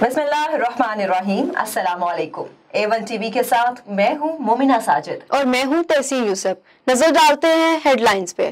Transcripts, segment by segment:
बिस्मिल्लाहिर्रहमानिर्रहीम। अस्सलामुअलैकुम। A1 TV के साथ मैं हूं मोमिना साजिद और मैं हूं तहसीन यूसुफ। नजर डालते हैं हेडलाइंस पे।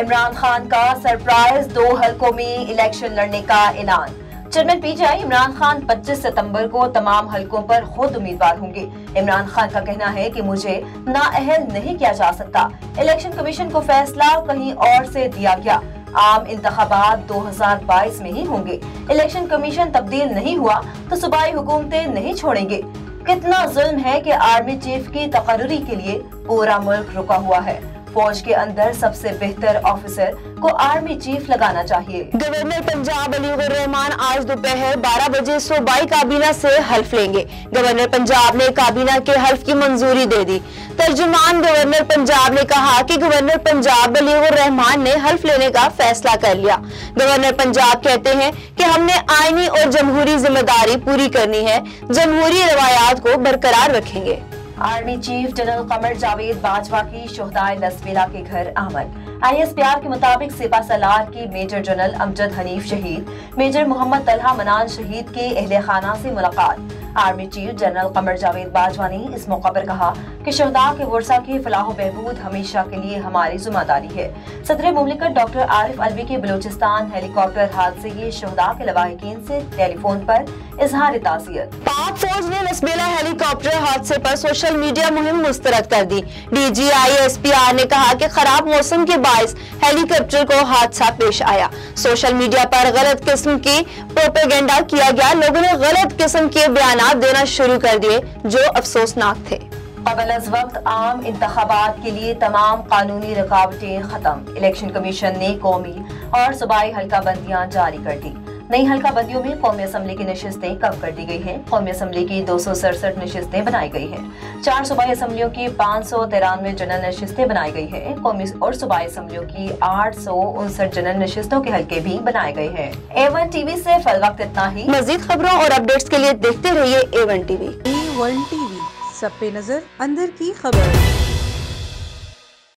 इमरान खान का सरप्राइज 2 हलकों में इलेक्शन लड़ने का ऐलान। चेयरमैन पीटीआई इमरान खान 25 सितंबर को तमाम हलकों पर खुद उम्मीदवार होंगे। इमरान खान का कहना है कि मुझे नाअहल नहीं किया जा सकता। इलेक्शन कमीशन को फैसला कहीं और से दिया गया। आम इंतखाबात 2022 में ही होंगे। इलेक्शन कमीशन तब्दील नहीं हुआ तो सूबाई हुकूमतें नहीं छोड़ेंगे। कितना जुल्म है कि आर्मी चीफ की तकर्री के लिए पूरा मुल्क रुका हुआ है। फौज के अंदर सबसे बेहतर ऑफिसर को आर्मी चीफ लगाना चाहिए। गवर्नर पंजाब अलीगुर रहमान आज दोपहर 12 बजे सूबाई काबीना से हल्फ लेंगे। गवर्नर पंजाब ने काबीना के हल्फ की मंजूरी दे दी। तर्जुमान गवर्नर पंजाब ने कहा कि गवर्नर पंजाब अलीगुर रहमान ने हल्फ लेने का फैसला कर लिया। गवर्नर पंजाब कहते हैं कि हमने आईनी और जमहूरी जिम्मेदारी पूरी करनी है, जमहूरी रवायात को बरकरार रखेंगे। Army chief general Qamar Javed Bajwa की शोहदाए लसबेला के घर आमद। ISPR के मुताबिक सिपा सलार की मेजर जनरल अमजद हनीफ शहीद, मेजर मोहम्मद तलहा मनान शहीद के अहले खाना से मुलाकात। Army chief general Qamar Javed Bajwa ने इस मौका पर कहा कि शहदा के वर्सा की फलाह बहबूद हमेशा के लिए हमारी जिम्मेदारी है। सदर मुमलिकत डॉक्टर आरिफ अलवी के बलूचिस्तान हेलीकॉप्टर हादसे के शहदा के लवाहिकीन से टेलीफोन पर इजहार ताज़ियत। पाक फौज ने लसबेला हेलीकॉप्टर हादसे पर सोशल मीडिया मुहिम मुस्तरद कर दी। DG ISPR ने कहा कि खराब मौसम के बायस हेलीकॉप्टर को हादसा पेश आया। सोशल मीडिया पर गलत किस्म की प्रोपेगेंडा किया गया। लोगों ने गलत किस्म के बयान देना शुरू कर दिए जो अफसोसनाक थे। कबल अज वक्त आम इंतखाबात के लिए तमाम कानूनी रुकावटें खत्म। इलेक्शन कमीशन ने कौमी और सूबाई हल्का बंदियां जारी कर दी। नई हल्का बंदियों में कौमी असम्बली की नशिस्तें कम कर दी गई हैं। कौमी असम्बली की 267 नशिस्तें बनाई गई हैं। 4 सूबाई असम्बलियों की 593 जनरल नशिस्तें बनाई गई हैं। कौमी और सूबाई असम्बलियों की 859 जनरल नशिस्तों के हल्के भी बनाए गए हैं। A1 टीवी से फिल वक्त इतना ही। मजीद खबरों और अपडेट्स के लिए देखते रहिए A1 टीवी। A1 टीवी, सब पे नजर, अंदर की खबर।